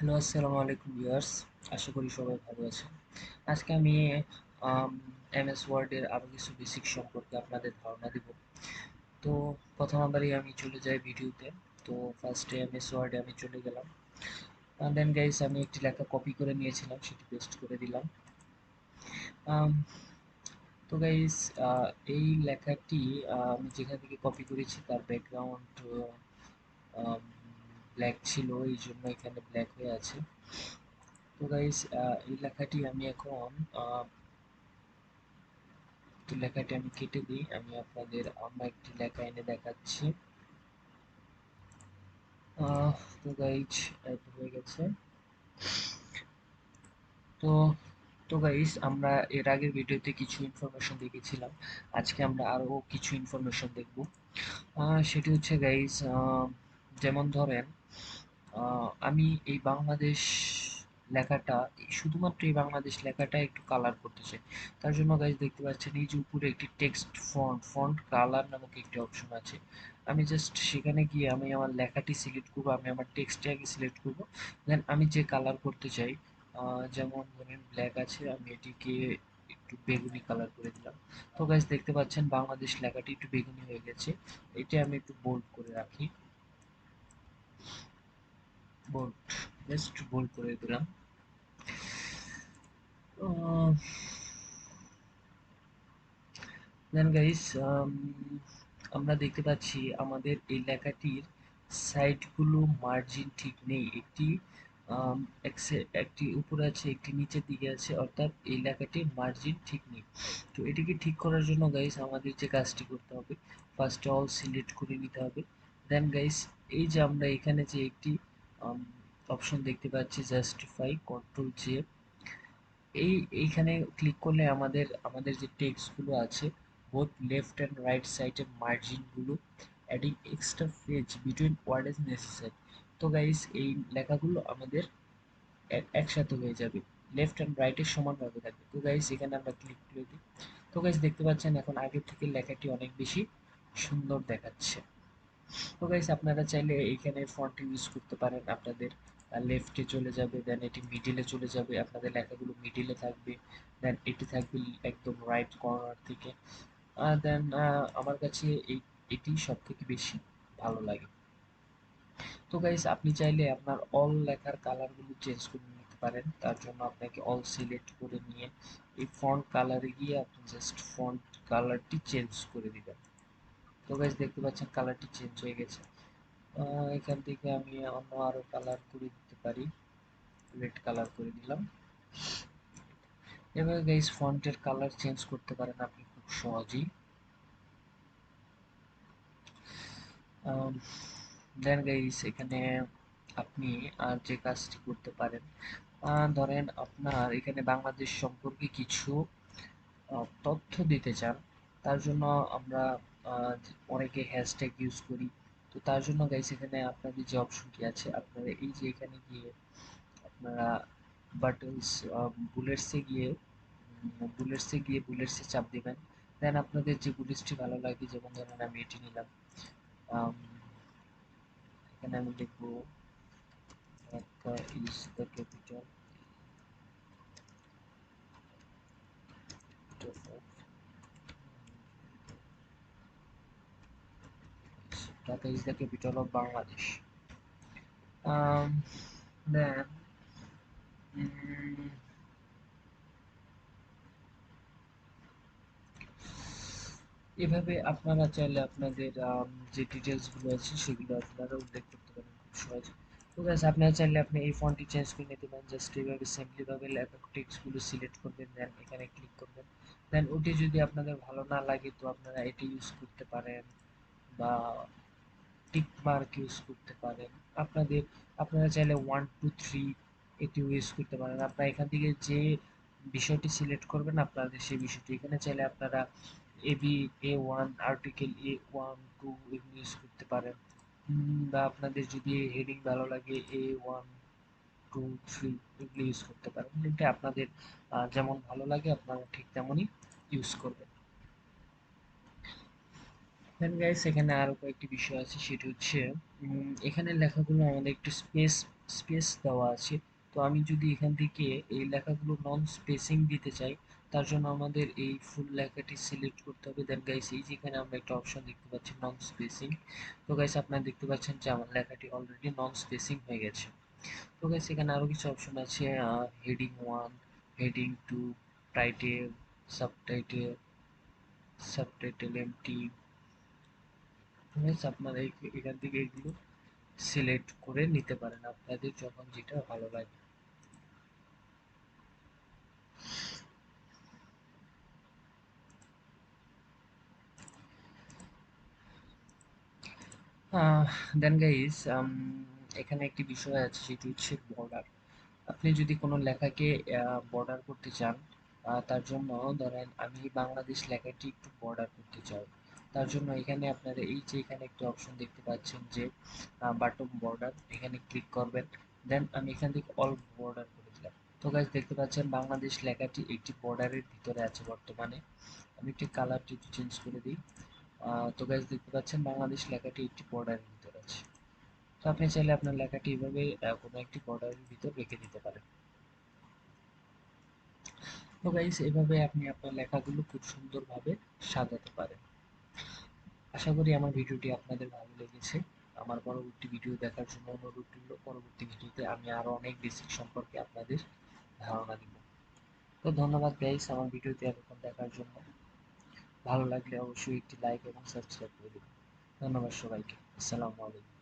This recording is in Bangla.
হ্যালো, আসসালামু আলাইকুম ভিউয়ার্স। আশা করি সবাই ভালো আছেন। আজকে আমি এমএস ওয়ার্ডের আরো কিছু বেসিক সম্পর্কে আপনাদের ধারণা দিব। তো কথা না বাড়িয়ে আমি চলে যাই ভিডিওতে। তো ফার্স্টে এমএস ওয়ার্ডে আমি চলে গেলাম। দেন গাইস আমি একটি লেখা কপি করে নিয়েছিলাম, সেটি পেস্ট করে দিলাম। আম, তো গাইস এই লেখাটি আমি যেখান থেকে কপি করেছি তার ব্যাকগ্রাউন্ড ব্ল্যাক ছিল, এই জন্য এখানে ব্ল্যাক হয়ে আছে। তো গাইস এই লেখাটি আমি এখন তো লেখাটি আমি কেটে দিই। আমি আপনাদের অন্য একটি লেখা এনে দেখাচ্ছি। আহ, তো গাইজ হয়ে গেছে। তো তো গাইস আমরা এর আগের ভিডিওতে কিছু ইনফরমেশন দেখেছিলাম। আজকে আমরা আরো কিছু ইনফরমেশন দেখব। সেটি হচ্ছে গাইস, যেমন ধরেন আমি এই বাংলাদেশ লেখাটা শুধুমাত্র এই বাংলাদেশ লেখাটা একটু কালার করতে চাই। তার জন্য গাইস দেখতে পাচ্ছেন এই যে উপরে একটি টেক্সট ফন্ট কালার নামক একটি অপশন আছে। আমি জাস্ট সেখানে গিয়ে আমি আমার লেখাটি সিলেক্ট করব, আমি আমার টেক্সটটি আগে সিলেক্ট করব। দেন আমি যে কালার করতে চাই, যেমন ধরেন ব্ল্যাক আছে, আমি এটিকে একটু বেগুনি কালার করে দিলাম। তো গাইস দেখতে পাচ্ছেন বাংলাদেশ লেখাটি একটু বেগুনি হয়ে গেছে। এটা আমি একটু বোল্ড করে রাখি। বোল্ড, জাস্ট বোল্ড করে দিলাম। দেন গাইস আমরা দেখতে পাচ্ছি আমাদের এই লেখাটির সাইডগুলো মার্জিন ঠিক নেই। একটি একটি উপরে আছে, একটি নিচের দিকে আছে, অর্থাৎ এই লেখাটির মার্জিন ঠিক নেই। তো এটিকে ঠিক করার জন্য গাইস আমাদের যে কাজটি করতে হবে, ফার্স্ট অল সিলেক্ট করে নিতে হবে। দেন গাইস এই যে আমরা এখানে যে একটি অপশন দেখতে পাচ্ছি জাস্টিফাই, কন্ট্রোল জে, এইখানে ক্লিক করলে আমাদের আমাদের যে টেক্সট গুলো আছে, বোথ লেফট এন্ড রাইট সাইডের মার্জিন গুলো, adding extra page between word is necessary. তো গাইস এই লেখাগুলো আমাদের একসাথে হয়ে যাবে, লেফট এন্ড রাইটের সমানভাবে থাকবে। তো গাইস এখানে আমরা ক্লিক করে দিই। তো গাইস দেখতে পাচ্ছেন এখন আগের থেকে লেখাটি অনেক বেশি সুন্দর দেখাচ্ছে। তো গাইস আপনারা চাইলে এইখানে ফন্ট ইউজ করতে পারেন। আপনাদের লেফটে চলে যাবে, দেন এটি মিডিলে চলে যাবে, আপনাদের লেখাগুলো মিডিলে থাকবে। দেন এটি থাকবে একদম রাইট কর্নার থেকে। দেন আমার কাছে এটি সব থেকে বেশি ভালো লাগে। তো গাইস আপনি চাইলে আপনার অল লেখার কালারগুলো চেঞ্জ করে নিতে পারেন। তার জন্য আপনাকে অল সিলেক্ট করে নিয়ে এই ফন্ট কালারে গিয়ে আপনি জাস্ট ফন্ট কালারটি চেঞ্জ করে দিবেন। তো গাইস দেখতে পাচ্ছেন কালারটি চেঞ্জ হয়ে গেছে। এখান থেকে আমি অন্য আরো কালার করে দিতে পারি, রেড কালার করে দিলাম। এবার গাইস ফন্টের কালার চেঞ্জ করতে পারেন আপনি খুব সহজেই। দেন গাইস এখানে আপনি আর যে কাজটি করতে পারেন, ধরেন আপনার এখানে বাংলাদেশ সম্পর্কে কিছু তথ্য দিতে চান। তার জন্য আমরা অনেকে হ্যাশট্যাগ ইউজ করি। তো তার জন্য গাইস এখানে আপনাদের যে অপশনটি আছে, আপনারা এই যে এখানে গিয়ে আপনারা বাটনস বুলেটসে গিয়ে বুলেটসে চাপ দিবেন। দেন আপনাদের যে বুলেটসটি ভালো লাগে, যেমন ধরেন আমি এটি নিলাম। আম, এখানে আমি লিখবো Dhaka is the capital of, Dhaka is the capital of Bangladesh. Then এভাবে আপনারা চাইলে আপনাদের যে ডিটেলস গুলো আছে সেগুলো আপনারা উল্লেখ করতে পারেন খুব সহজে। তো গাইস আপনারা চাইলে আপনি এই ফন্টটি চেঞ্জ করে নিতে পারেন। জাস্ট এইভাবে সিম্পলি ভাবে লেখা টেক্সট গুলো সিলেক্ট করবেন, দেন এখানে ক্লিক করবেন। দেন ওটি যদি আপনাদের ভালো না লাগে তো আপনারা এটি ইউজ করতে পারেন, বা টিক মার্ক ইউজ করতে পারেন। আপনাদের আপনারা চাইলে 1 2 3 এটিও ইউজ করতে পারেন। আপনারা এখান থেকে যে বিষয়টি সিলেক্ট করবেন আপনাদের সেই বিষয়টি, এখানে চাইলে আপনারা এবি A1 আর্টিকেল A1 2 এগুলো ইউজ করতে পারেন। বা আপনাদের যদি হেডিং ভালো লাগে A1 2 3 এগুলো ইউজ করতে পারেন। এটা আপনাদের যেমন ভালো লাগে আপনারা ঠিক তেমনই ইউজ করবেন। দেন গাইস এখানে আরো কয়েকটি বিষয় আছে, সেটি হচ্ছে এখানে লেখাগুলো আমাদের একটু স্পেস স্পেস দেওয়া আছে। তো আমি যদি এখান থেকে এই লেখাগুলো নন স্পেসিং দিতে চাই, তার জন্য আমাদের এই ফুল লেখাটি সিলেক্ট করতে হবে। দেন গাইস এই যেখানে আমরা একটা অপশন দেখতে পাচ্ছি নন স্পেসিং। তো গাইস আপনারা দেখতে পাচ্ছেন যে আমার লেখাটি অলরেডি নন স্পেসিং হয়ে গেছে। তো গাইস এখানে আরো কিছু অপশন আছে, heading 1, heading 2, title, subtitle, subtitle empty. Guys আপনারা এখান থেকে এগুলো সিলেক্ট করে নিতে পারেন আপনাদের যখন যেটা ভালো লাগে। দেন গাইস এখানে একটি বিষয় আছে, সেটি হচ্ছে বর্ডার। আপনি যদি কোনো লেখাকে বর্ডার করতে চান, তার জন্য ধরেন আমি বাংলাদেশ লেখাটি একটু বর্ডার করতে চাই। তার জন্য এখানে আপনারা এই যে এখানে একটা অপশন দেখতে পাচ্ছেন যে বাটন বর্ডার, এখানে ক্লিক করবেন। দেন আমি এখান থেকে অল বর্ডার করে দিলাম। তো গাইস দেখতে পাচ্ছেন বাংলাদেশ লেখাটি একটি বর্ডারের ভিতরে আছে বর্তমানে। আমি একটি কালারটি একটু চেঞ্জ করে দিই। তো গাইস দেখতে পাচ্ছেন বাংলাদেশ লেখাটি একটি বর্ডারের ভিতরে আছে। তো আপনি চাইলে আপনার লেখাটি এভাবে কোনো একটি বর্ডারের ভিতর রেখে দিতে পারেন। তো গাইস এভাবে আপনি আপনার লেখাগুলো খুব সুন্দরভাবে সাজাতে পারেন। আশা করি আমার ভিডিওটি আপনাদের ভালো লেগেছে। আমার পরবর্তী ভিডিও দেখার জন্য অনুরোধ রইল। পরবর্তী ভিডিওতে আমি আরো অনেক বেসিক সম্পর্কে আপনাদের ধারণা দিব। তো ধন্যবাদ গাইস আমার ভিডিওটি এতক্ষণ দেখার জন্য। ভালো লাগলে অবশ্যই একটি লাইক এবং সাবস্ক্রাইব করে দিবেন। ধন্যবাদ সবাইকে। আসসালামু আলাইকুম।